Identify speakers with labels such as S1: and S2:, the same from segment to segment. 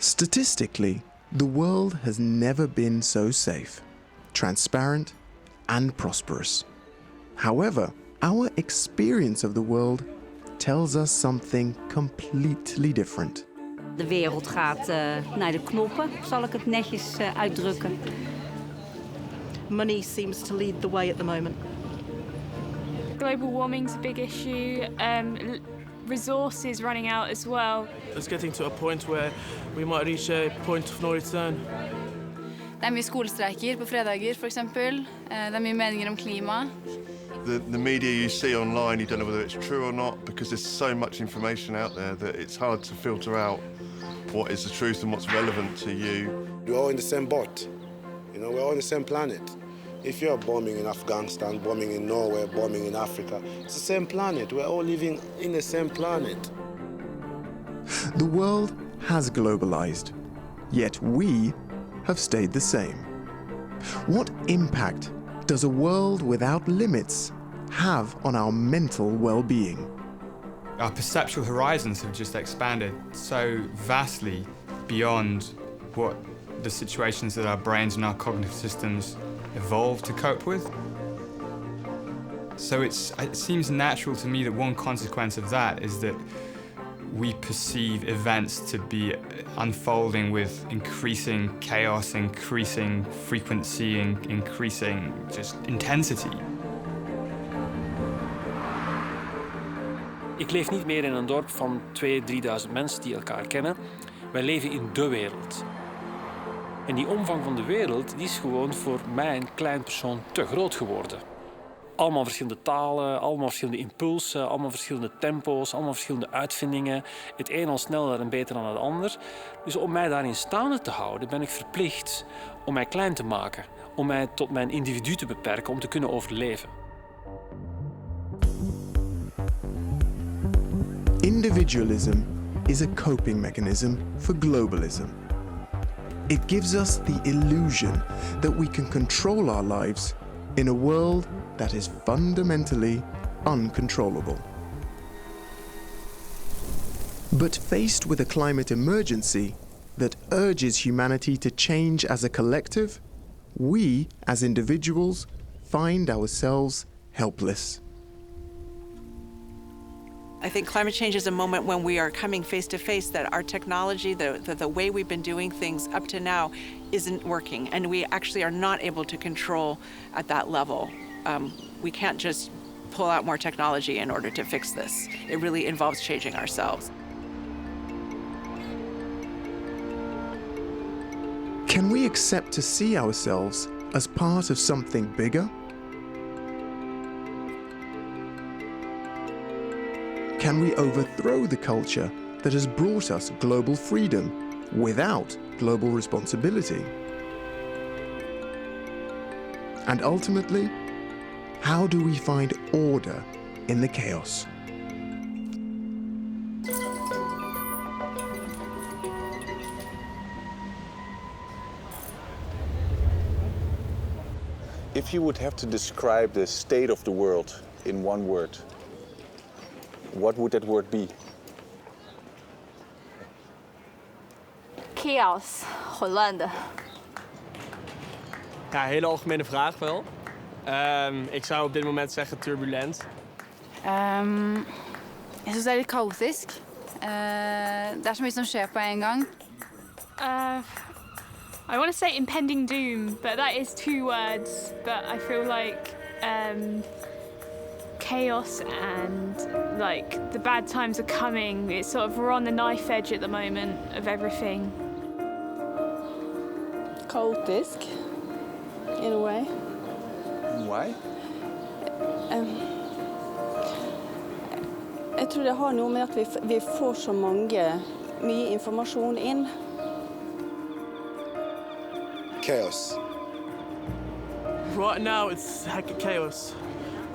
S1: Statistically, the world has never been so safe, transparent, and prosperous. However, our experience of the world tells us something completely different.
S2: De wereld gaat naar de knoppen, zal ik het netjes uitdrukken.
S3: Money seems to lead the way at the moment.
S4: Global warming's a big issue. Resources running out as well.
S5: It's getting to a point where we might reach a point of no return.
S6: Det er mye skolestreiker på fredager, for eksempel. Det er mye meninger om klima.
S7: The media you see online, you don't know whether it's true or not because there's so much information out there that it's hard to filter out what is the truth and what's relevant to you.
S8: We're all in the same boat. You know, we're all on the same planet. If you're bombing in Afghanistan, bombing in Norway, bombing in Africa, it's the same planet. We're all living in the same planet.
S1: The world has globalized, yet we have stayed the same. What impact does a world without limits have on our mental well-being?
S9: Our perceptual horizons have just expanded so vastly beyond what the situations that our brains and our cognitive systems evolved to cope with. So it seems natural to me that one consequence of that is that we perceive events to be unfolding with increasing chaos, increasing frequency, and increasing just intensity.
S10: Ik leef niet meer in een dorp van 2.000-3.000 mensen die elkaar kennen. Wij leven in de wereld. En die omvang van de wereld die is gewoon voor mij, een klein persoon, te groot geworden. Allemaal verschillende talen, allemaal verschillende impulsen, allemaal verschillende tempo's, allemaal verschillende uitvindingen. Het een al sneller en beter dan het ander. Dus om mij daarin staande te houden ben ik verplicht om mij klein te maken. Om mij tot mijn individu te beperken om te kunnen overleven.
S1: Individualism is a coping mechanism for globalism. It gives us the illusion that we can control our lives in a world that is fundamentally uncontrollable. But faced with a climate emergency that urges humanity to change as a collective, we, as individuals, find ourselves helpless.
S11: I think climate change is a moment when we are coming face to face that our technology, the way we've been doing things up to now isn't working, and we actually are not able to control at that level. We can't just pull out more technology in order to fix this. It really involves changing ourselves.
S1: Can we accept to see ourselves as part of something bigger? Can we overthrow the culture that has brought us global freedom without global responsibility? And ultimately, how do we find order in the chaos?
S12: If you would have to describe the state of the world in one word, what would that word be?
S6: Chaos, 混乱的.
S13: Ja, hele algemene vraag wel. Ik zou op dit moment zeggen turbulent.
S6: Jeg synes det er litt kaotisk. Det er så mye som skjer på en gang.
S4: I want to say impending doom, but that is two words. But I feel like chaos and like the bad times are coming. It's sort of we're on the knife edge at the moment of everything.
S14: Chaotisk, in a way.
S12: Why?
S14: Jeg tror det har noe med at vi får så mye informasjon inn.
S8: Chaos.
S5: Right now it's heck chaos.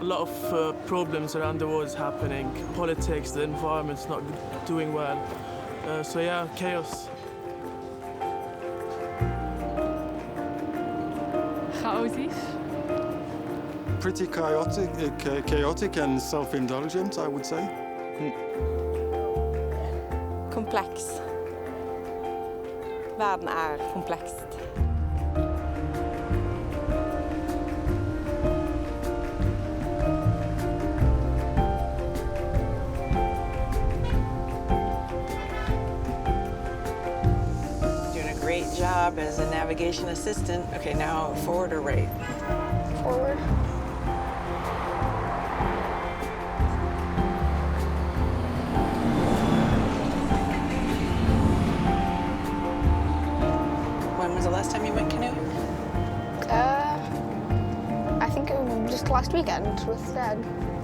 S5: A lot of problems around the world is happening. Politics, the environment's not doing well. So yeah, chaos.
S4: Chaotisch.
S15: Pretty chaotic and self-indulgent, I would say.
S14: Kompleks. Verden komplekst.
S11: Doing a great job as a navigation assistant. Okay, now forward or right?
S16: Forward.
S11: When was the last time you went canoeing?
S16: I think it was just last weekend with Dad.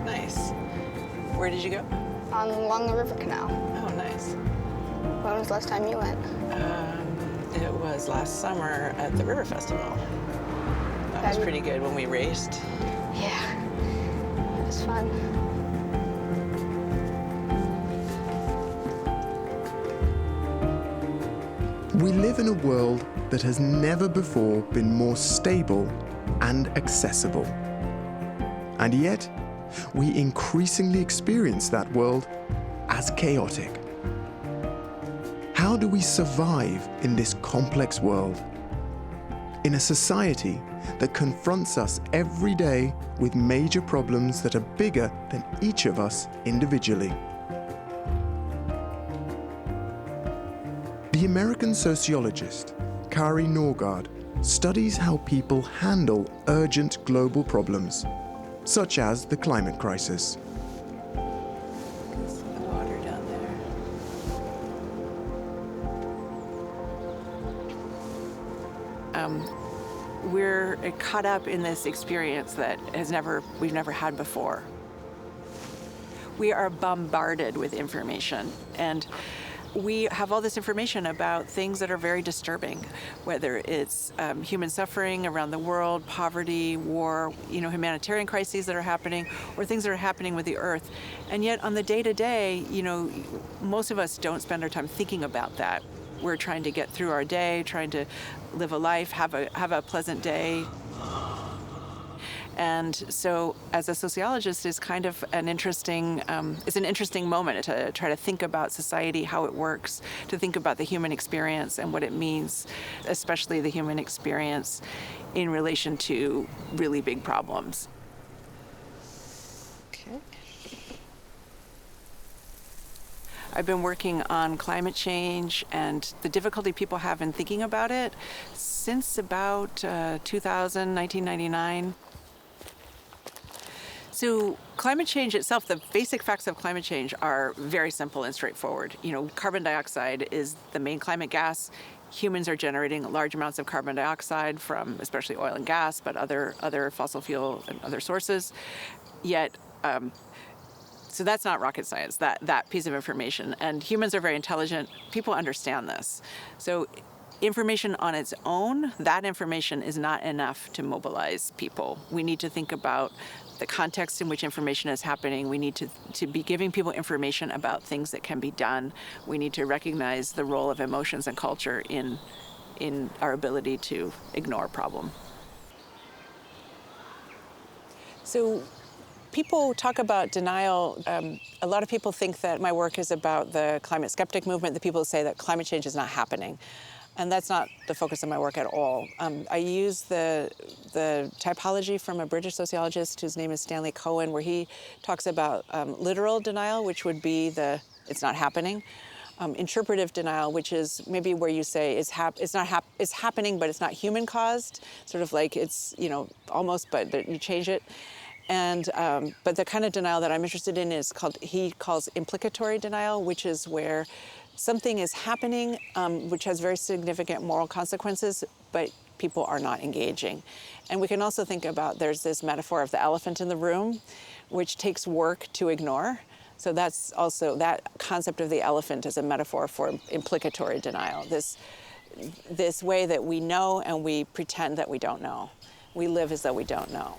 S11: Nice. Where did you go?
S16: Along the river canal.
S11: Oh, nice.
S16: When was the last time you went?
S11: It was last summer at the River Festival. That was pretty good when we raced.
S16: Yeah, it was fun.
S1: We live in a world that has never before been more stable and accessible. And yet, we increasingly experience that world as chaotic. How do we survive in this complex world? In a society that confronts us every day with major problems that are bigger than each of us individually. The American sociologist Kari Norgaard studies how people handle urgent global problems, such as the climate crisis.
S11: The water down there. We're caught up in this experience that we've never had before. We are bombarded with information, and we have all this information about things that are very disturbing, whether it's human suffering around the world, poverty, war, humanitarian crises that are happening, or things that are happening with the earth. And yet on the day-to-day, most of us don't spend our time thinking about that. We're trying to get through our day, trying to live a life, have a pleasant day. And so as a sociologist, it's kind of an interesting moment to try to think about society, how it works, to think about the human experience and what it means, especially the human experience in relation to really big problems. Okay. I've been working on climate change and the difficulty people have in thinking about it since about 1999. So climate change itself, the basic facts of climate change are very simple and straightforward. Carbon dioxide is the main climate gas. Humans are generating large amounts of carbon dioxide from especially oil and gas, but other fossil fuel and other sources. Yet, so that's not rocket science, that piece of information. And humans are very intelligent. People understand this. So information on its own, that information is not enough to mobilize people. We need to think about the context in which information is happening. We need to be giving people information about things that can be done. We need to recognize the role of emotions and culture in our ability to ignore a problem. So people talk about denial. A lot of people think that my work is about the climate skeptic movement, the people who say that climate change is not happening. And that's not the focus of my work at all. I use the typology from a British sociologist whose name is Stanley Cohen, where he talks about literal denial, which would be it's not happening. Interpretive denial, which is maybe where you say it's happening, but it's not human caused, sort of like it's almost, but you change it. And but the kind of denial that I'm interested in is he calls implicatory denial, which is where something is happening which has very significant moral consequences, but people are not engaging. And we can also think about, there's this metaphor of the elephant in the room, which takes work to ignore. So that's also, that concept of the elephant is a metaphor for implicatory denial, this way that we know and we pretend that we don't know. We live as though we don't know.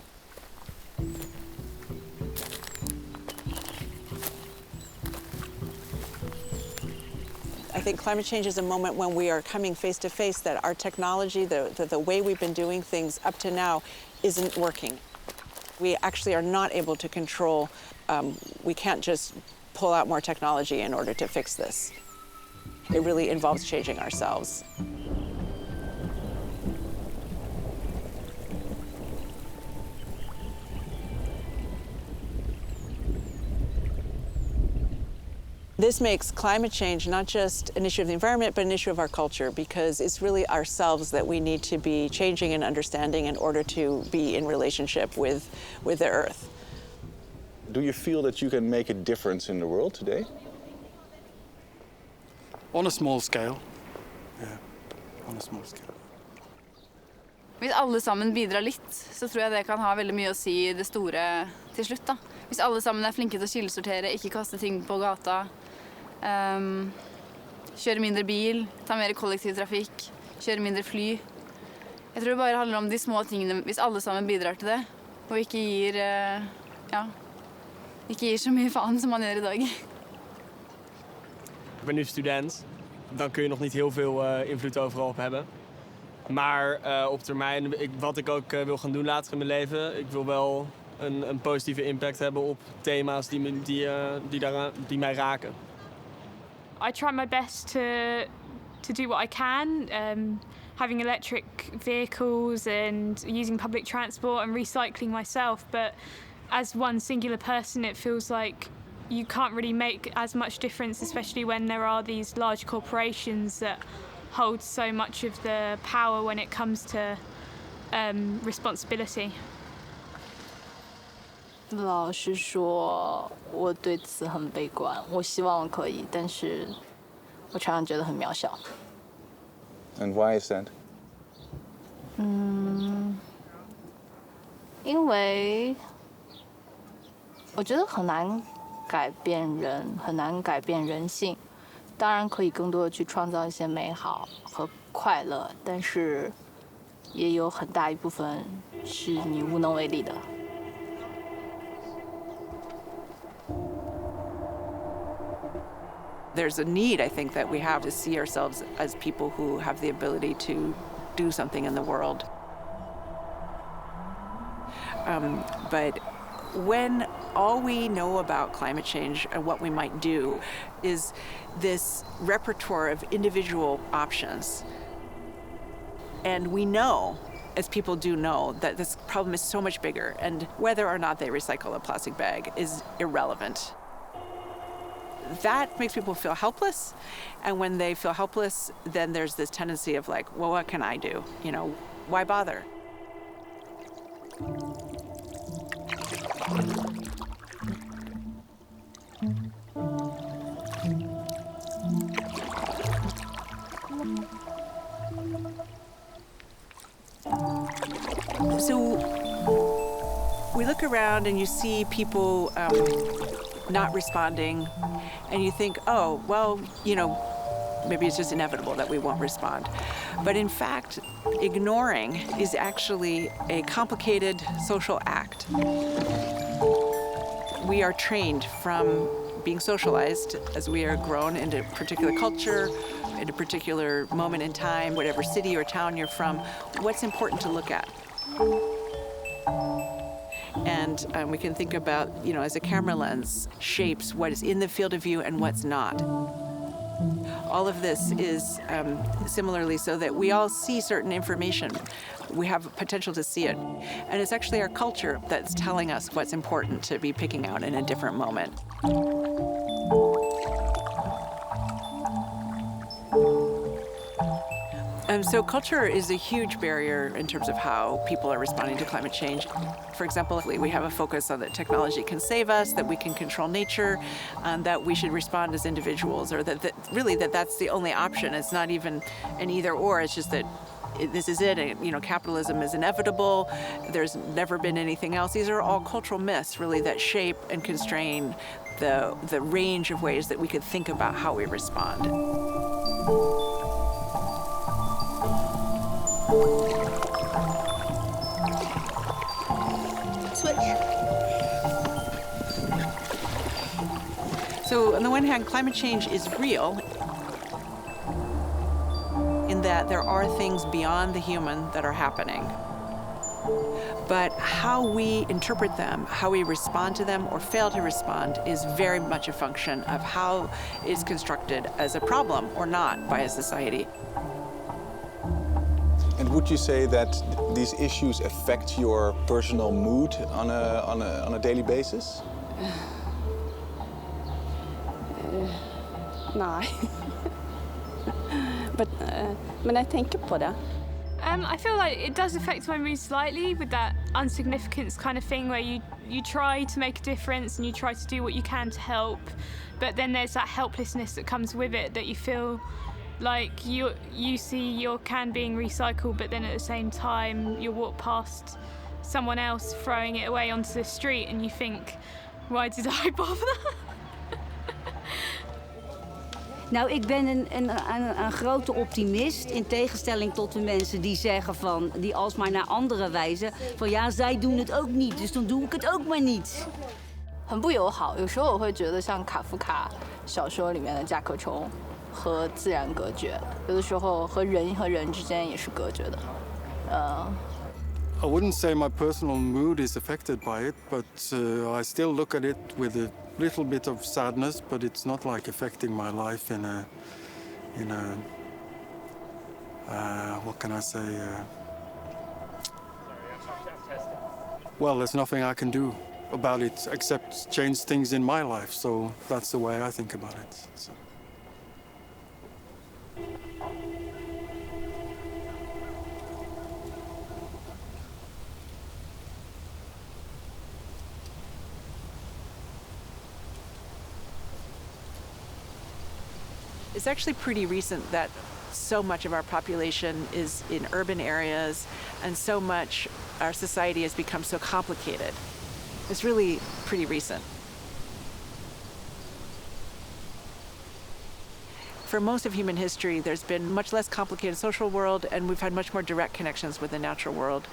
S11: I think climate change is a moment when we are coming face to face that our technology, the way we've been doing things up to now, isn't working. We actually are not able to control, we can't just pull out more technology in order to fix this. It really involves changing ourselves. This makes climate change not just an issue of the environment, but an issue of our culture, because it's really ourselves that we need to be changing and understanding in order to be in relationship with the Earth.
S12: Do you feel that you can make a difference in the world today?
S15: On a small scale. Yeah, on a small scale.
S6: Hvis alle sammen bidrar litt, så tror jeg det kan ha veldig mye å si i det store til slutt, da. Hvis alle sammen er flinke til å kildesortere, ikke kaste ting på gata, kjøre mindre bil, ta mer kollektivtrafikk, kjøre mindre fly. Jeg tror det bare handler om de små tingene, hvis alle sammen bidrar til det, og ikke gir, ikke gir så mye faen som man gjør i dag.
S13: Ik ben nu student, dan kun je nog niet heel veel invloed overal op hebben. Maar op termijn, wat ik ook wil gaan doen later in mijn leven, ik wil wel een positieve impact hebben op thema's die mij raken.
S4: I try my best to do what I can, having electric vehicles and using public transport and recycling myself, but as one singular person it feels like you can't really make as much difference, especially when there are these large corporations that hold so much of the power when it comes to responsibility.
S17: 老实说，我对此很悲观。我希望可以，但是我常常觉得很渺小。
S12: And why is that?
S17: 因为我觉得很难改变人，很难改变人性。当然可以更多的去创造一些美好和快乐，但是也有很大一部分是你无能为力的。
S11: There's a need, I think, that we have to see ourselves as people who have the ability to do something in the world. But when all we know about climate change and what we might do is this repertoire of individual options, and we know, as people do know, that this problem is so much bigger, and whether or not they recycle a plastic bag is irrelevant. That makes people feel helpless, and when they feel helpless, then there's this tendency of like, well, what can I do? You know, why bother? So we look around and you see people not responding, and you think, oh, well, you know, maybe it's just inevitable that we won't respond. But in fact, ignoring is actually a complicated social act. We are trained from being socialized as we are grown into a particular culture, in a particular moment in time, whatever city or town you're from, what's important to look at. And we can think about, you know, as a camera lens shapes what is in the field of view and what's not. All of this is similarly so that we all see certain information. We have potential to see it. And it's actually our culture that's telling us what's important to be picking out in a different moment. So culture is a huge barrier in terms of how people are responding to climate change. For example, we have a focus on that technology can save us, that we can control nature, that we should respond as individuals, or that really that's the only option. It's not even an either or, it's just that this is it. You know, capitalism is inevitable. There's never been anything else. These are all cultural myths, really, that shape and constrain the range of ways that we could think about how we respond.
S16: Switch.
S11: So on the one hand, climate change is real in that there are things beyond the human that are happening. But how we interpret them, how we respond to them or fail to respond is very much a function of how it's constructed as a problem or not by a society.
S12: And would you say that these issues affect your personal mood on a daily basis?
S14: Nej. Men jeg tenker på det.
S4: I feel like it does affect my mood slightly with that unsignificance kind of thing where you try to make a difference and you try to do what you can to help, but then there's that helplessness that comes with it, that you feel like you see your can being recycled, but then at the same time you walk past someone else throwing it away onto the street and you think, why did I bother?
S2: Nou, ik ben een grote optimist, in tegenstelling tot de mensen die zeggen van, die alsmaar naar anderen wijzen, van ja, zij doen het ook niet, dus dan doe ik het ook maar niet.
S17: 很不友好，有时候我会觉得像卡夫卡小说里面的甲壳虫和自然隔绝，有的时候和人之间也是隔绝的。
S15: I wouldn't say my personal mood is affected by it, but I still look at it with a little bit of sadness, but it's not like affecting my life in a what can I say? Well, there's nothing I can do about it except change things in my life, so that's the way I think about it. So.
S11: It's actually pretty recent that so much of our population is in urban areas and so much our society has become so complicated. It's really pretty recent. For most of human history, there's been much less complicated social world and we've had much more direct connections with the natural world.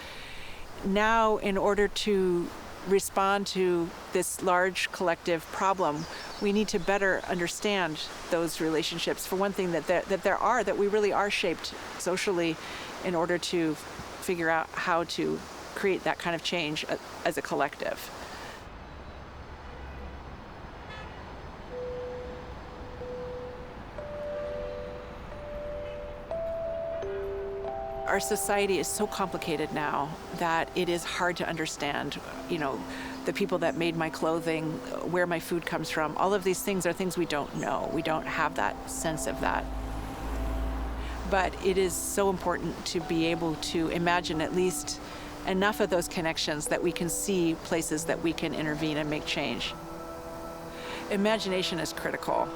S11: Now, in order to respond to this large collective problem, we need to better understand those relationships. For one thing, that we really are shaped socially in order to figure out how to create that kind of change as a collective. Our society is so complicated now that it is hard to understand, the people that made my clothing, where my food comes from. All of these things are things we don't know. We don't have that sense of that. But it is so important to be able to imagine at least enough of those connections that we can see places that we can intervene and make change. Imagination is critical.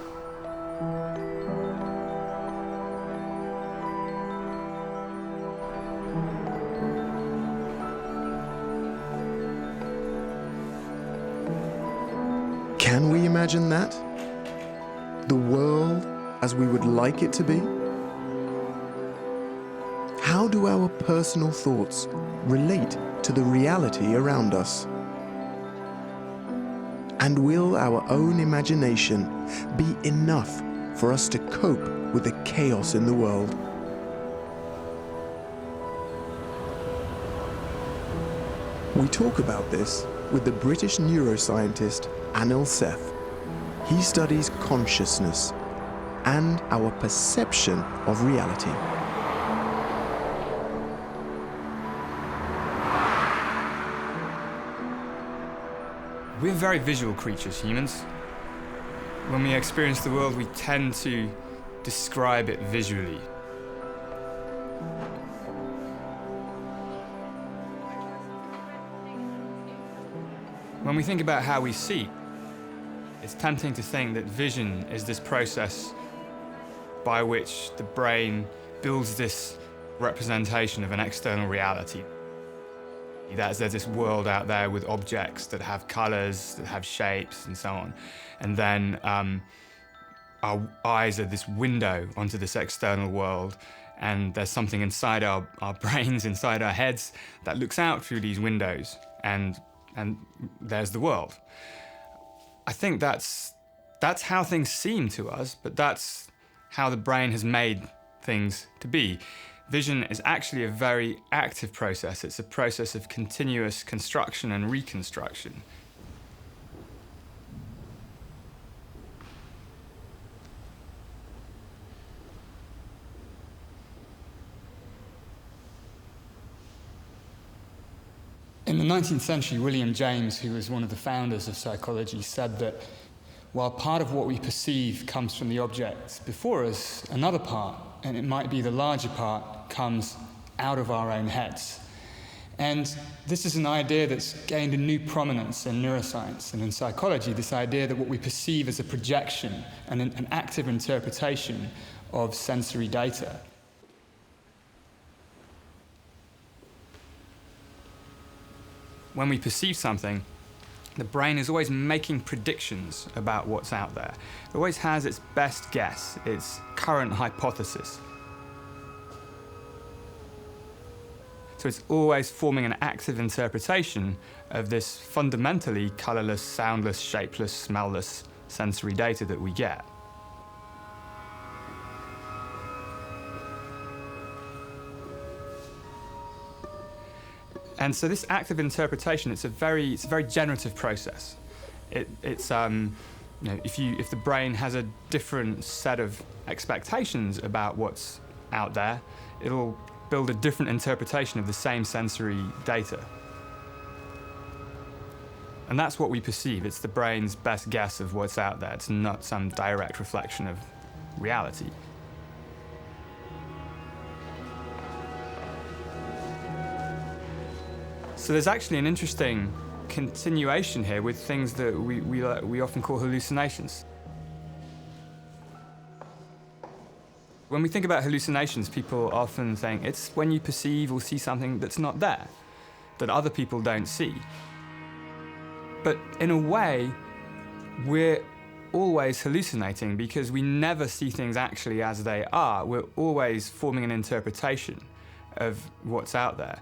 S1: Can we imagine that? The world as we would like it to be? How do our personal thoughts relate to the reality around us? And will our own imagination be enough for us to cope with the chaos in the world? We talk about this with the British neuroscientist Anil Seth. He studies consciousness and our perception of reality.
S9: We're very visual creatures, humans. When we experience the world, we tend to describe it visually. When we think about how we see, it's tempting to think that vision is this process by which the brain builds this representation of an external reality. There's this world out there with objects that have colors, that have shapes, and so on. And then our eyes are this window onto this external world, and there's something inside our brains, inside our heads, that looks out through these windows, and there's the world. I think that's how things seem to us, but that's how the brain has made things to be. Vision is actually a very active process. It's a process of continuous construction and reconstruction. In the 19th century, William James, who was one of the founders of psychology, said that while part of what we perceive comes from the objects before us, another part, and it might be the larger part, comes out of our own heads. And this is an idea that's gained a new prominence in neuroscience and in psychology, this idea that what we perceive as a projection and an active interpretation of sensory data. When we perceive something, the brain is always making predictions about what's out there. It always has its best guess, its current hypothesis. So it's always forming an active interpretation of this fundamentally colourless, soundless, shapeless, smellless sensory data that we get. And so this active interpretation, it's a very generative process. It's if the brain has a different set of expectations about what's out there, it'll build a different interpretation of the same sensory data. And that's what we perceive. It's the brain's best guess of what's out there. It's not some direct reflection of reality. So there's actually an interesting continuation here with things that we often call hallucinations. When we think about hallucinations, people often think it's when you perceive or see something that's not there, that other people don't see. But in a way, we're always hallucinating because we never see things actually as they are. We're always forming an interpretation of what's out there.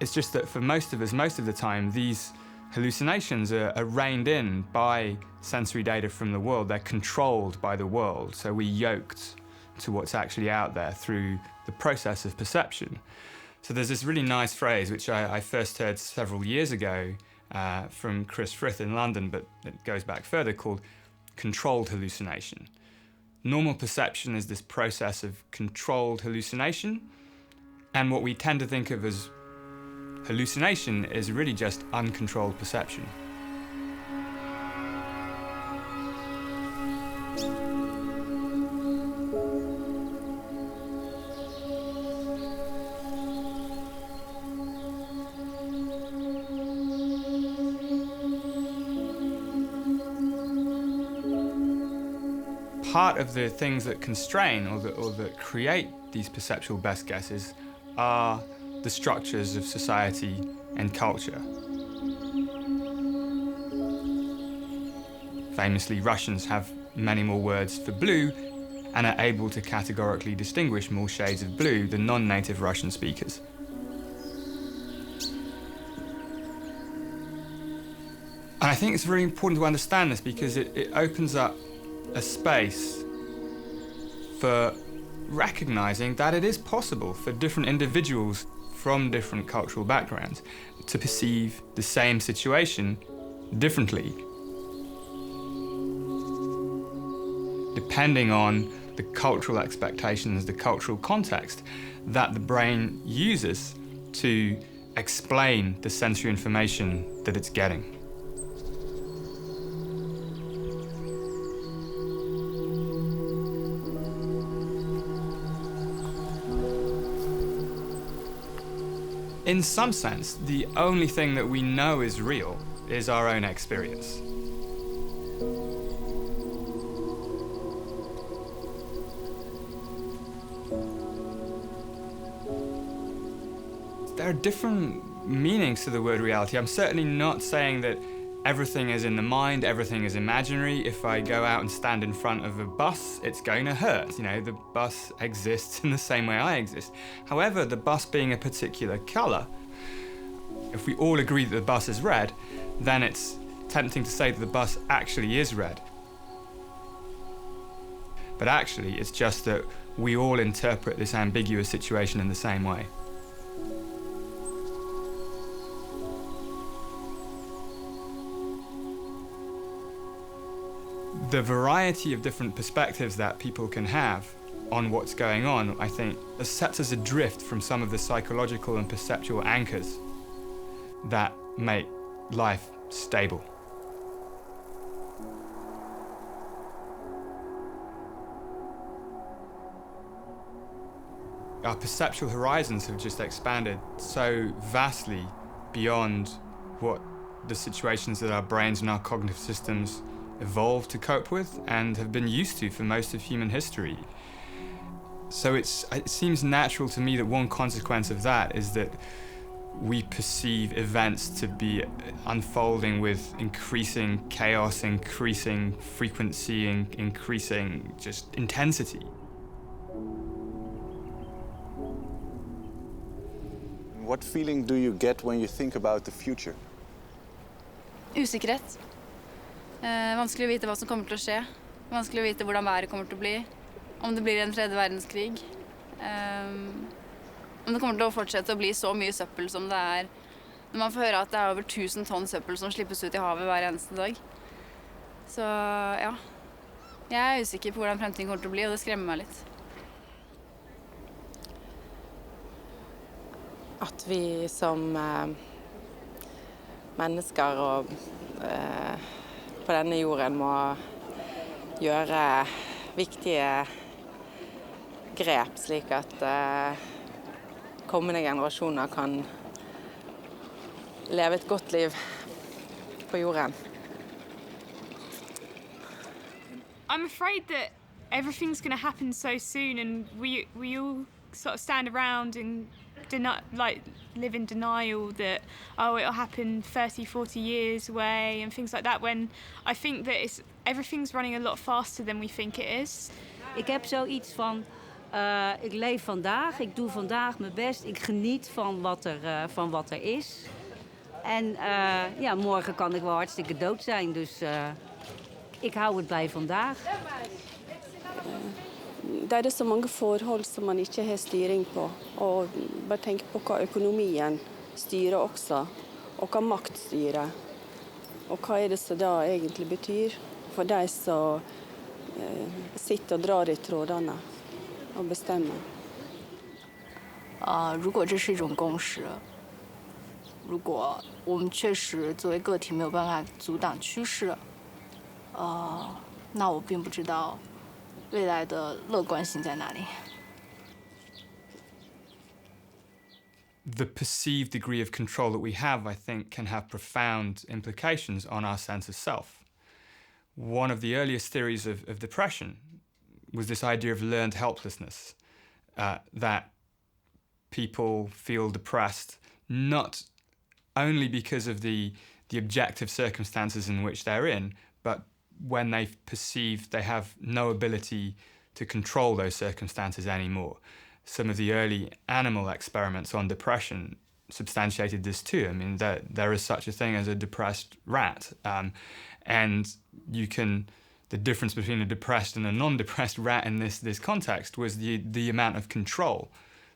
S9: It's just that for most of us, most of the time, these hallucinations are reined in by sensory data from the world. They're controlled by the world, so we're yoked to what's actually out there through the process of perception. So there's this really nice phrase, which I first heard several years ago from Chris Frith in London, but it goes back further, called controlled hallucination. Normal perception is this process of controlled hallucination, and what we tend to think of as hallucination is really just uncontrolled perception. Part of the things that constrain or that create these perceptual best guesses are the structures of society and culture. Famously, Russians have many more words for blue and are able to categorically distinguish more shades of blue than non-native Russian speakers. And I think it's really important to understand this because it opens up a space for recognizing that it is possible for different individuals from different cultural backgrounds to perceive the same situation differently, depending on the cultural expectations, the cultural context that the brain uses to explain the sensory information that it's getting. In some sense, the only thing that we know is real is our own experience. There are different meanings to the word reality. I'm certainly not saying that everything is in the mind, everything is imaginary. If I go out and stand in front of a bus, it's going to hurt. You know, the bus exists in the same way I exist. However, the bus being a particular colour, if we all agree that the bus is red, then it's tempting to say that the bus actually is red. But actually, it's just that we all interpret this ambiguous situation in the same way. The variety of different perspectives that people can have on what's going on, I think, sets us adrift from some of the psychological and perceptual anchors that make life stable. Our perceptual horizons have just expanded so vastly beyond what the situations that our brains and our cognitive systems evolved to cope with and have been used to for most of human history. So it seems natural to me that one consequence of that is that we perceive events to be unfolding with increasing chaos, increasing frequency, increasing just intensity.
S12: What feeling do you get when you think about the future?
S6: Usikkerhet. Vanskelig å vite hva som kommer til å skje. Vanskelig å vite hvordan været kommer til å bli. Om det blir en tredje verdenskrig. Om det kommer til å fortsette å bli så mye søppel som det er. Når man får høre at det er over 1000 tonn søppel som slippes ut i havet hver eneste dag. Så ja. Jeg er usikker på hvordan fremtiden kommer til å bli, og det skremmer meg litt.
S18: At vi som mennesker og på denne jorden må gjøre viktige grep slik at kommende generasjoner kan leve et godt liv på jorden.
S4: I'm afraid that everything's going to happen so soon, and we all sort of stand around and live in denial that, oh, it'll happen 30, 40 years away and things like that, when I think that everything's running a lot faster than we think it is.
S2: Ik heb zoiets van, ik leef vandaag, ik doe vandaag mijn best, ik geniet van wat er is. En ja, morgen kan ik wel hartstikke dood zijn, dus ik hou het bij vandaag.
S14: Det er så mange forhold som man ikke har styring på. Og bare tenk på hva økonomien styrer også, og hva makt styrer. Og hva er det som da egentlig betyr for de som sitter og drar i trådene og bestemmer.
S17: 如果这是一种共识，如果我们确实作为个体没有办法阻挡趋势，那我并不知道 未来的乐观性在哪里。
S9: The perceived degree of control that we have, I think, can have profound implications on our sense of self. One of the earliest theories of depression was this idea of learned helplessness, that people feel depressed not only because of the objective circumstances in which they're in, but when they perceive they have no ability to control those circumstances anymore. Some of the early animal experiments on depression substantiated this too. I mean, there is such a thing as a depressed rat, and the difference between a depressed and a non-depressed rat in this context was the amount of control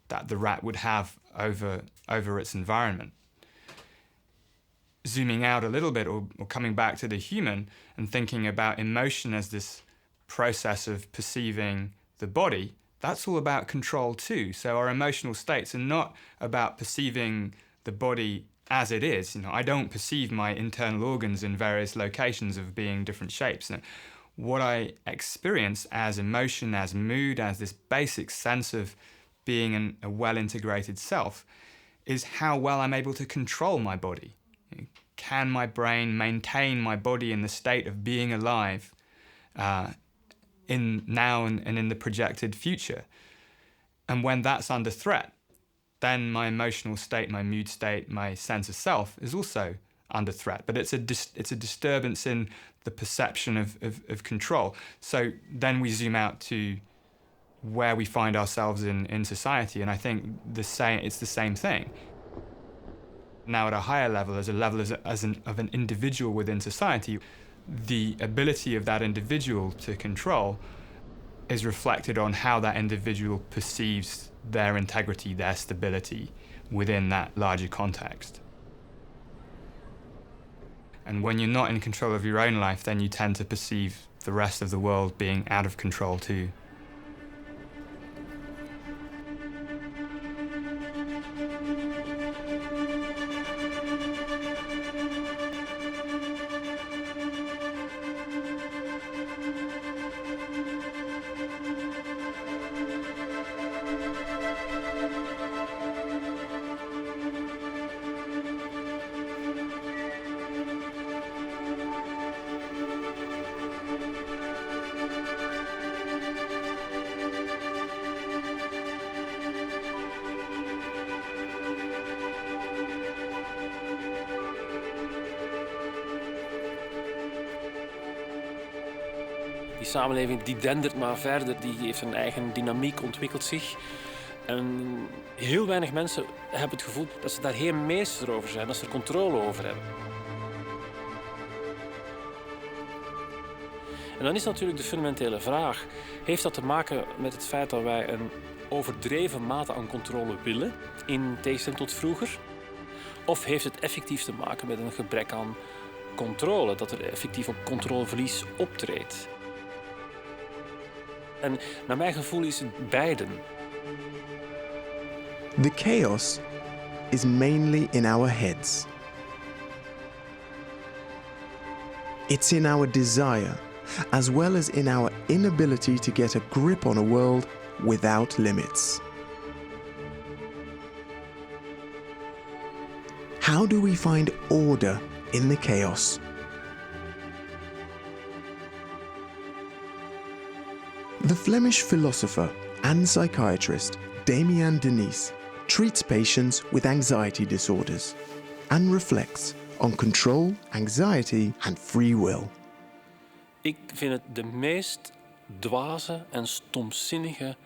S9: that the rat would have over its environment. Zooming out a little bit, or coming back to the human and thinking about emotion as this process of perceiving the body, that's all about control too. So our emotional states are not about perceiving the body as it is. You know, I don't perceive my internal organs in various locations of being different shapes. What I experience as emotion, as mood, as this basic sense of being a well-integrated self is how well I'm able to control my body. Can my brain maintain my body in the state of being alive in now and in the projected future? And when that's under threat, then my emotional state, my mood state, my sense of self is also under threat. But it's a disturbance in the perception of control. So then we zoom out to where we find ourselves in society, and I think it's the same thing. Now at a higher level, as a level of an individual within society, the ability of that individual to control is reflected on how that individual perceives their integrity, their stability within that larger context. And when you're not in control of your own life, then you tend to perceive the rest of the world being out of control too.
S10: Die samenleving die dendert maar verder, die heeft een eigen dynamiek, ontwikkelt zich. En heel weinig mensen hebben het gevoel dat ze daar geen meester over zijn, dat ze er controle over hebben. En dan is natuurlijk de fundamentele vraag, heeft dat te maken met het feit dat wij een overdreven mate aan controle willen, in tegenstelling tot vroeger? Of heeft het effectief te maken met een gebrek aan controle, dat er effectief op controleverlies optreedt? En naar mijn gevoel is het beiden.
S1: The chaos is mainly in our heads. It's in our desire, as well as in our inability to get a grip on a world without limits. How do we find order in the chaos? The Flemish philosopher and psychiatrist Damiaan Denys treats patients with anxiety disorders and reflects on control, anxiety and free will.
S10: Ik vind het de meest dwaze en stomzinnige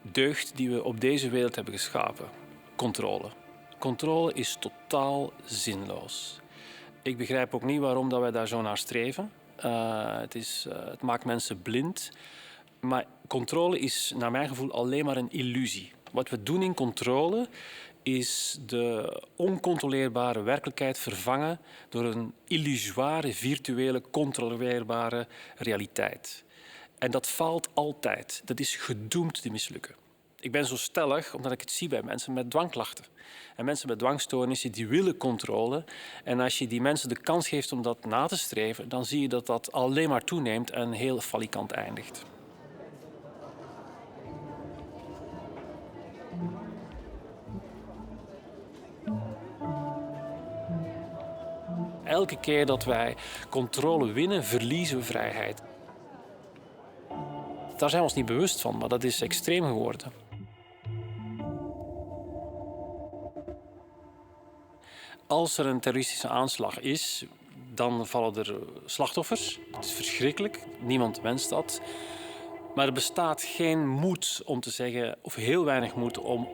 S10: deugd die we op deze wereld hebben geschapen. Controle. Controle is totaal zinloos. Ik begrijp ook niet waarom dat wij daar zo naar streven. Het maakt mensen blind. Maar controle is naar mijn gevoel alleen maar een illusie. Wat we doen in controle is de oncontroleerbare werkelijkheid vervangen door een illusoire, virtuele, controleerbare realiteit. En dat faalt altijd. Dat is gedoemd te mislukken. Ik ben zo stellig omdat ik het zie bij mensen met dwangklachten. En mensen met dwangstoornissen die willen controle. En als je die mensen de kans geeft om dat na te streven, dan zie je dat dat alleen maar toeneemt en heel falikant eindigt. Elke keer dat wij controle winnen, verliezen we vrijheid. Daar zijn we ons niet bewust van, maar dat is extreem geworden. Als er een terroristische aanslag is, dan vallen er slachtoffers. Het is verschrikkelijk, niemand wenst dat. Maar er bestaat geen moed om te zeggen, of heel weinig moed om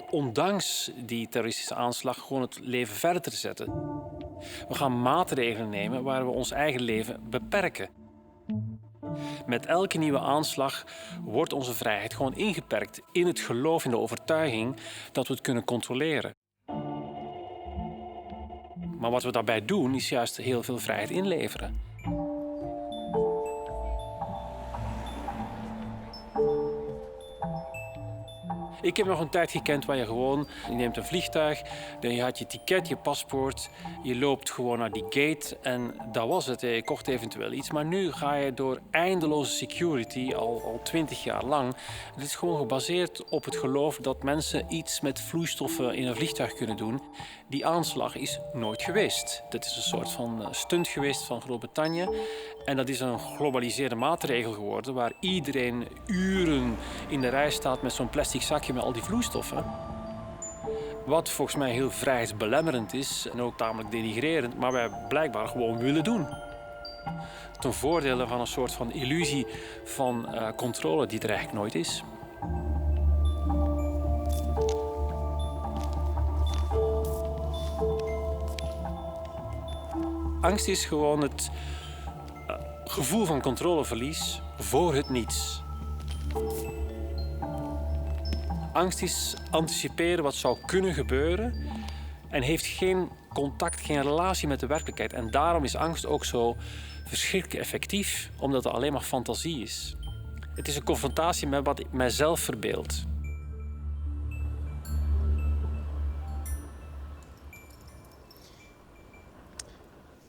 S10: ondanks die terroristische aanslag gewoon het leven verder te zetten. We gaan maatregelen nemen waar we ons eigen leven beperken. Met elke nieuwe aanslag wordt onze vrijheid gewoon ingeperkt in het geloof, in de overtuiging dat we het kunnen controleren. Maar wat we daarbij doen is juist heel veel vrijheid inleveren. Ik heb nog een tijd gekend waar je neemt een vliegtuig, je had je ticket, je paspoort, je loopt gewoon naar die gate en dat was het. Je kocht eventueel iets, maar nu ga je door eindeloze security, al 20 jaar lang. Het is gewoon gebaseerd op het geloof dat mensen iets met vloeistoffen in een vliegtuig kunnen doen. Die aanslag is nooit geweest. Dat is een soort van stunt geweest van Groot-Brittannië. En dat is een globaliseerde maatregel geworden waar iedereen uren in de rij staat met zo'n plastic zakje met al die vloeistoffen. Wat volgens mij heel vrijheidsbelemmerend is en ook tamelijk denigrerend, maar wij blijkbaar gewoon willen doen. Ten voordele van een soort van illusie van controle die er eigenlijk nooit is. Angst is gewoon het Gevoel van controleverlies voor het niets. Angst is anticiperen wat zou kunnen gebeuren en heeft geen contact, geen relatie met de werkelijkheid. En daarom is angst ook zo verschrikkelijk effectief, omdat het alleen maar fantasie is. Het is een confrontatie met wat ik mijzelf verbeeld.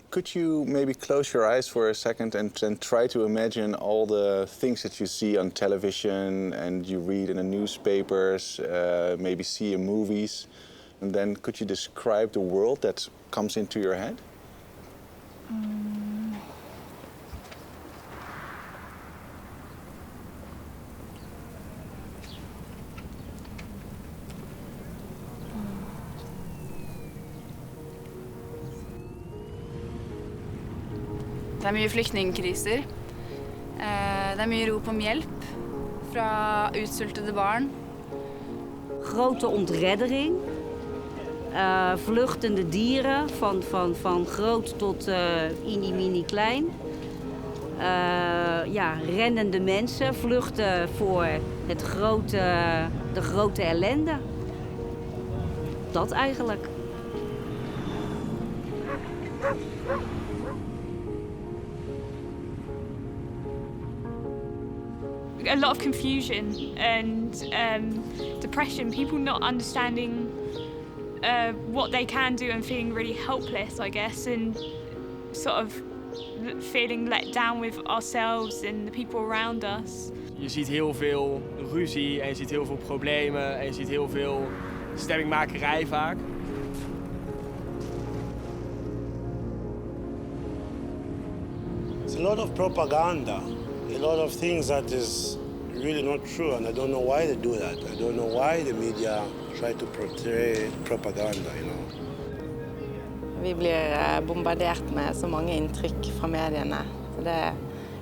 S12: Could you maybe close your eyes for a second and try to imagine all the things that you see on television and you read in the newspapers, maybe see in movies, and then could you describe the world that comes into your head?
S6: Det er mye flyktningkriser. Det er mye rop om hjelp fra utsultede barn.
S2: Grote ontreddering. Vluchtende dieren, van groot tot mini klein. Rennende mensen, vluchten voor de grote ellende. Dat eigenlijk.
S4: A lot of confusion and depression, people not understanding what they can do and feeling really helpless, I guess, and sort of feeling let down with ourselves and the people around us.
S13: Je ziet heel veel ruzie en je ziet heel veel problemen en je ziet heel veel stemmingmakerij vaak.
S8: It's a lot of propaganda. A lot of things that is really not true, and I don't know why they do that. I don't know why the media try to portray propaganda, you know.
S18: Vi blir bombardert med så mange inntrykk fra mediene. Så det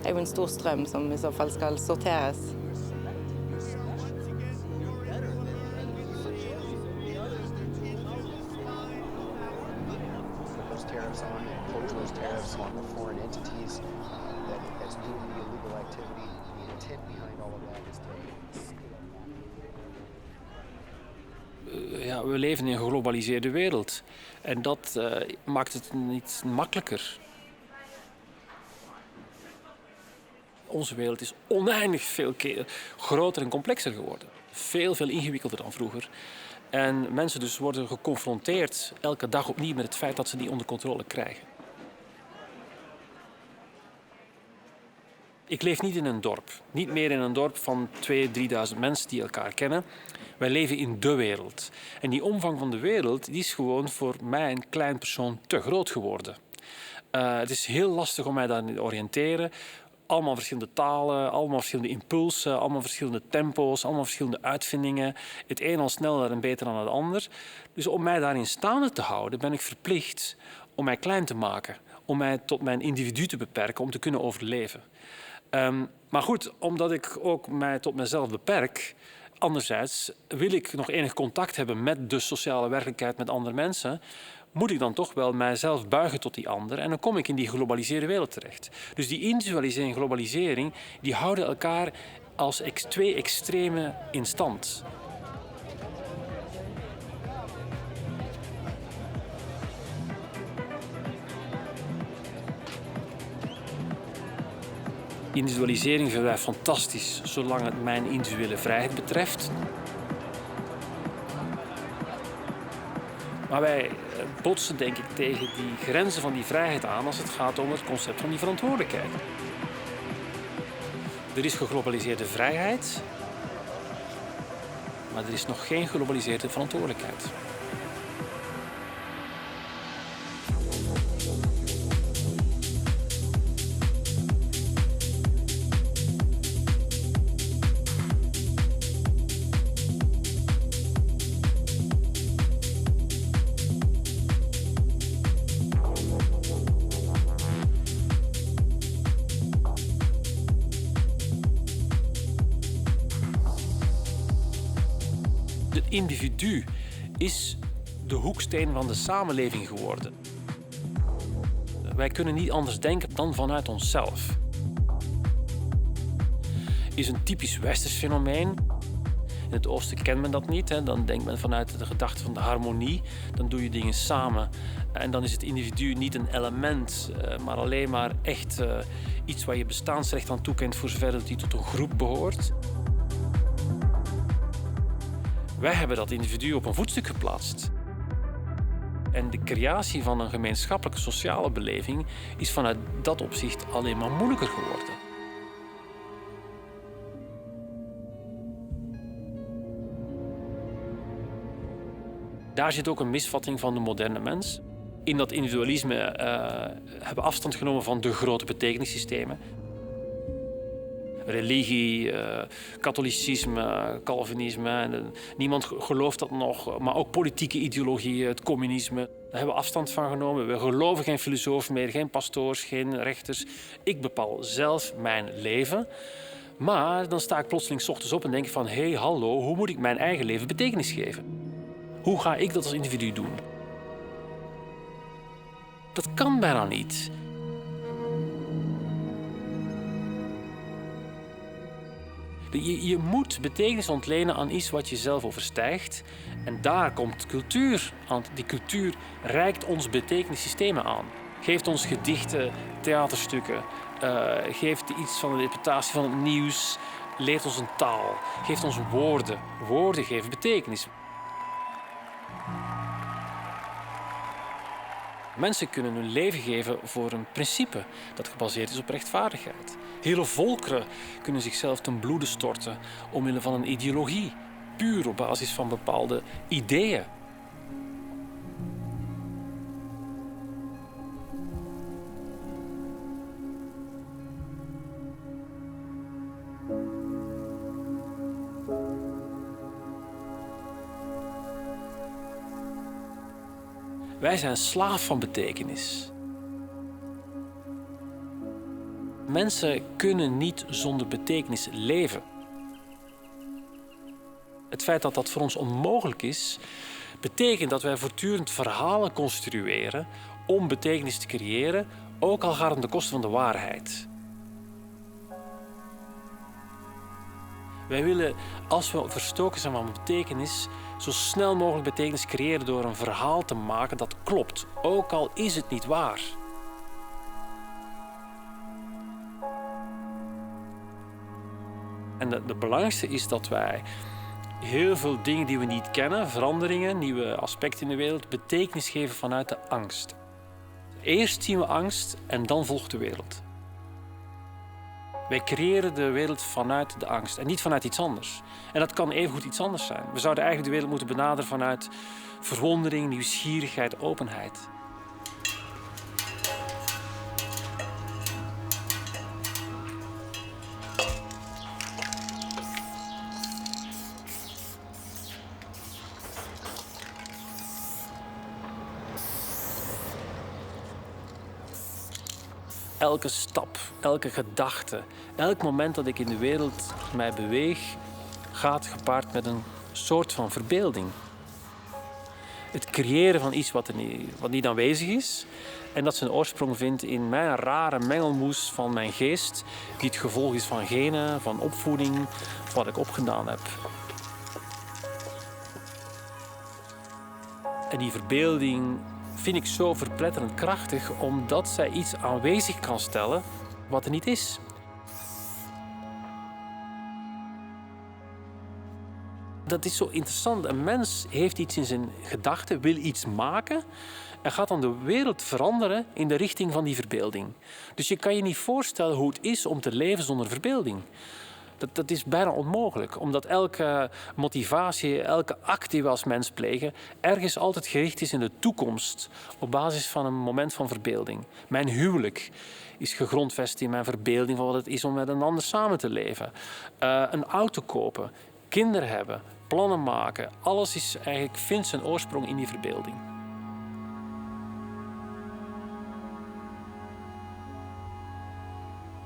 S18: er jo en stor strøm som i så fall skal sorteres.
S10: Ja, we leven in een geglobaliseerde wereld. En dat maakt het niet makkelijker. Onze wereld is oneindig veel keer groter en complexer geworden. Veel ingewikkelder dan vroeger. En mensen dus worden geconfronteerd elke dag opnieuw met het feit dat ze die onder controle krijgen. Ik leef niet in een dorp. Niet meer in een dorp van 2.000-3.000 mensen die elkaar kennen. Wij leven in de wereld. En die omvang van de wereld die is gewoon voor mij een klein persoon te groot geworden. Het is heel lastig om mij daarin te oriënteren. Allemaal verschillende talen, allemaal verschillende impulsen, allemaal verschillende tempo's, allemaal verschillende uitvindingen. Het een al sneller en beter dan het ander. Dus om mij daarin staande te houden ben ik verplicht om mij klein te maken. Om mij tot mijn individu te beperken, om te kunnen overleven. Maar goed, omdat ik ook mij tot mezelf beperk, anderzijds wil ik nog enig contact hebben met de sociale werkelijkheid met andere mensen, moet ik dan toch wel mijzelf buigen tot die ander en dan kom ik in die geglobaliseerde wereld terecht. Dus die individualisering en globalisering, die houden elkaar als twee extreme in stand. Individualisering vinden wij fantastisch, zolang het mijn individuele vrijheid betreft. Maar wij botsen, denk ik, tegen die grenzen van die vrijheid aan als het gaat om het concept van die verantwoordelijkheid. Er is geglobaliseerde vrijheid, maar er is nog geen geglobaliseerde verantwoordelijkheid. Het individu is de hoeksteen van de samenleving geworden. Wij kunnen niet anders denken dan vanuit onszelf. is een typisch westers fenomeen. In het oosten kent men dat niet. Hè. Dan denkt men vanuit de gedachte van de harmonie. Dan doe je dingen samen. En dan is het individu niet een element, maar alleen maar echt iets waar je bestaansrecht aan toekent voor zover dat die tot een groep behoort. Wij hebben dat individu op een voetstuk geplaatst. En de creatie van een gemeenschappelijke sociale beleving is vanuit dat opzicht alleen maar moeilijker geworden. Daar zit ook een misvatting van de moderne mens. In dat individualisme hebben we afstand genomen van de grote betekenissystemen. Religie, katholicisme, Calvinisme. Niemand gelooft dat nog. Maar ook politieke ideologieën, het communisme. Daar hebben we afstand van genomen. We geloven geen filosofen meer, geen pastoors, geen rechters. Ik bepaal zelf mijn leven. Maar dan sta ik plotseling 's ochtends op en denk van... hé, hallo, hoe moet ik mijn eigen leven betekenis geven? Hoe ga ik dat als individu doen? Dat kan bijna niet. Je moet betekenis ontlenen aan iets wat je zelf overstijgt. En daar komt cultuur aan. Die cultuur reikt ons betekenissystemen aan. Geeft ons gedichten, theaterstukken. Geeft iets van de reputatie van het nieuws. Leert ons een taal. Geeft ons woorden. Woorden geven betekenis. Mensen kunnen hun leven geven voor een principe dat gebaseerd is op rechtvaardigheid. Hele volkeren kunnen zichzelf ten bloede storten omwille van een ideologie, puur op basis van bepaalde ideeën. Wij zijn slaaf van betekenis. Mensen kunnen niet zonder betekenis leven. Het feit dat dat voor ons onmogelijk is, betekent dat wij voortdurend verhalen construeren om betekenis te creëren, ook al gaat het aan de kosten van de waarheid. Wij willen, als we verstoken zijn van betekenis, zo snel mogelijk betekenis creëren door een verhaal te maken dat klopt, ook al is het niet waar. En het belangrijkste is dat wij heel veel dingen die we niet kennen, veranderingen, nieuwe aspecten in de wereld, betekenis geven vanuit de angst. Eerst zien we angst en dan volgt de wereld. Wij creëren de wereld vanuit de angst en niet vanuit iets anders. En dat kan evengoed iets anders zijn. We zouden eigenlijk de wereld moeten benaderen vanuit verwondering, nieuwsgierigheid, openheid. Elke stap, elke gedachte, elk moment dat ik in de wereld mij beweeg, gaat gepaard met een soort van verbeelding. Het creëren van iets wat niet aanwezig is en dat zijn oorsprong vindt in mijn rare mengelmoes van mijn geest, die het gevolg is van genen, van opvoeding, van wat ik opgedaan heb. En die verbeelding vind ik zo verpletterend krachtig, omdat zij iets aanwezig kan stellen wat er niet is. Dat is zo interessant. Een mens heeft iets in zijn gedachten, wil iets maken en gaat dan de wereld veranderen in de richting van die verbeelding. Dus je kan je niet voorstellen hoe het is om te leven zonder verbeelding. Dat is bijna onmogelijk, omdat elke motivatie, elke act die we als mens plegen, ergens altijd gericht is in de toekomst op basis van een moment van verbeelding. Mijn huwelijk is gegrondvest in mijn verbeelding van wat het is om met een ander samen te leven. Een auto kopen, kinderen hebben, plannen maken, alles is eigenlijk, vindt zijn oorsprong in die verbeelding.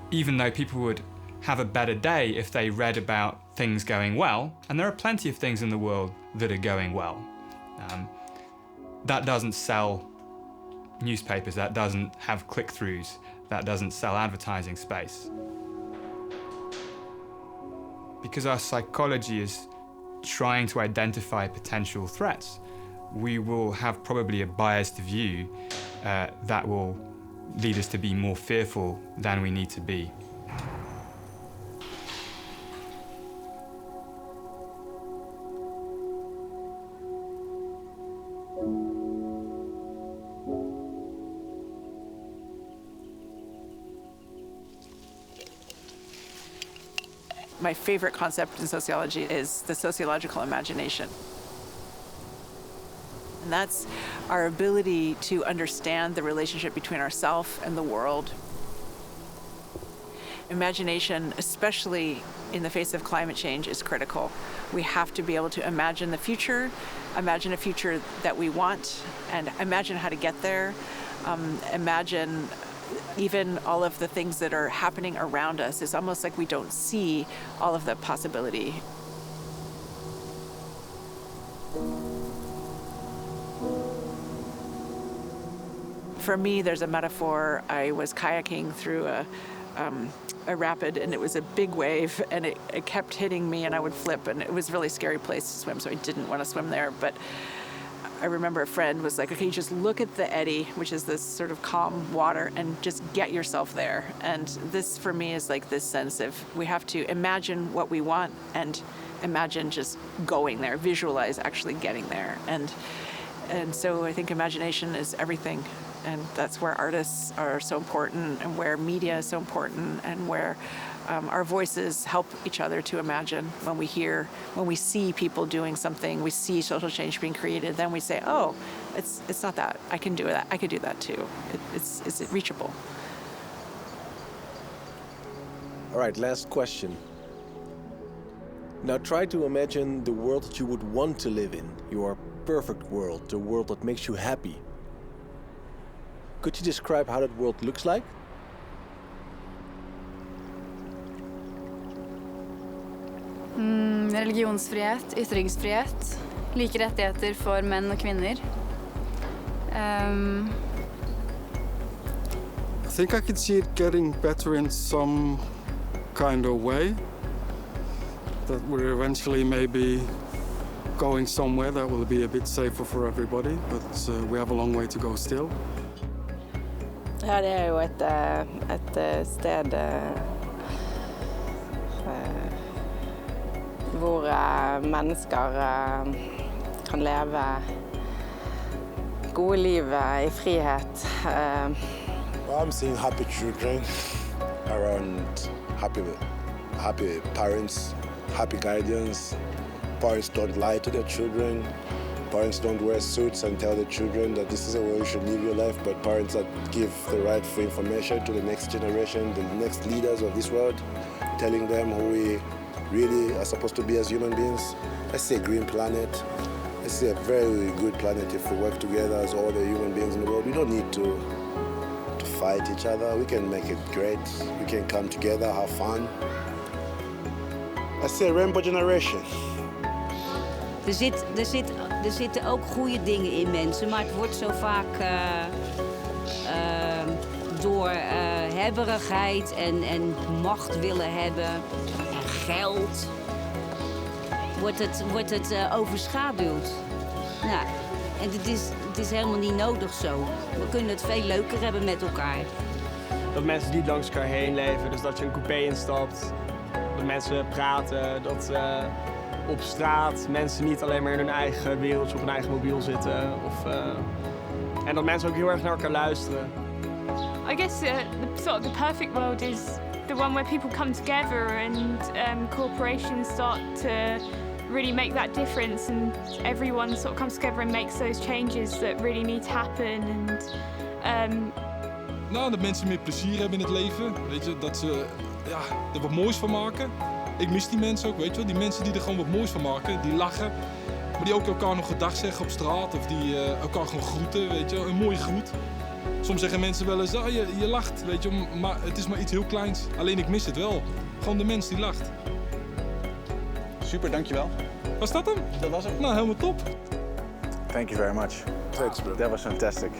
S9: Even though people would have a better day if they read about things going well, and there are plenty of things in the world that are going well. That doesn't sell newspapers, that doesn't have click-throughs, that doesn't sell advertising space. because our psychology is trying to identify potential threats, we will have probably a biased view that will lead us to be more fearful than we need to be.
S11: My favorite concept in sociology is the sociological imagination. And that's our ability to understand the relationship between ourselves and the world. Imagination, especially in the face of climate change, is critical. We have to be able to imagine the future, imagine a future that we want, and imagine how to get there, imagine even all of the things that are happening around us. It's almost like we don't see all of the possibility. For me, there's a metaphor. I was kayaking through a rapid, and it was a big wave, and it kept hitting me, and I would flip, and it was a really scary place to swim, so I didn't want to swim there. But I remember a friend was like, okay, just look at the eddy, which is this sort of calm water, and just get yourself there. And this, for me, is like this sense of we have to imagine what we want and imagine just going there, visualize actually getting there. And so I think imagination is everything. And that's where artists are so important, and where media is so important, and where our voices help each other to imagine. When we see people doing something, we see social change being created, then we say, oh, it's not that. I can do that. I could do that too. It's reachable.
S19: All right, last question. Now try to imagine the world that you would want to live in, your perfect world, the world that makes you happy. Could you describe how that world looks like?
S6: Religionsfrihet, ytringsfrihet, like rettigheter for menn og kvinner.
S15: I think I could see it getting better in some kind of way. That we're eventually maybe going somewhere that will be a bit safer for everybody, but we have a long way to go still.
S18: Ja, det er jo et sted hvor mennesker kan leve gode liv i frihet.
S8: I'm seeing happy children around, happy parents, happy guardians. Parents don't lie to their children. Parents don't wear suits and tell the children that this is the way you should live your life, but parents that give the rightful information to the next generation, the next leaders of this world, telling them who we really are supposed to be as human beings. I see a green planet. I see a very good planet if we work together as all the human beings in the world. We don't need to fight each other. We can make it great. We can come together, have fun. I see a rainbow generation.
S2: Er zitten ook goede dingen in mensen, maar het wordt zo vaak door hebberigheid en macht willen hebben en geld wordt het overschaduwd. Nou, en het is helemaal niet nodig zo. We kunnen het veel leuker hebben met elkaar.
S13: Dat mensen niet langs elkaar heen leven, dus dat je een coupé instapt, dat mensen praten, dat op straat mensen niet alleen maar in hun eigen wereldje op hun eigen mobiel zitten. En dat mensen ook heel erg naar elkaar luisteren.
S4: I guess the perfect world is the one where people come together and corporations start to really make that difference, and everyone sort of comes together and makes those changes that really need to happen.
S20: Nou, dat mensen meer plezier hebben in het leven, weet je, dat ze er wat moois van maken. Ik mis die mensen ook, weet je wel. Die mensen die er gewoon wat moois van maken, die lachen. Maar die ook elkaar nog gedag zeggen op straat. Of die elkaar gewoon groeten, weet je wel. Een mooie groet. Soms zeggen mensen wel eens, je lacht, weet je. Maar het is maar iets heel kleins. Alleen ik mis het wel. Gewoon de mens die lacht.
S12: Super, dankjewel.
S20: Was dat hem?
S12: Dat was hem.
S20: Nou, helemaal top.
S12: Thank you very much.
S8: Thanks, bro.
S12: That was fantastic.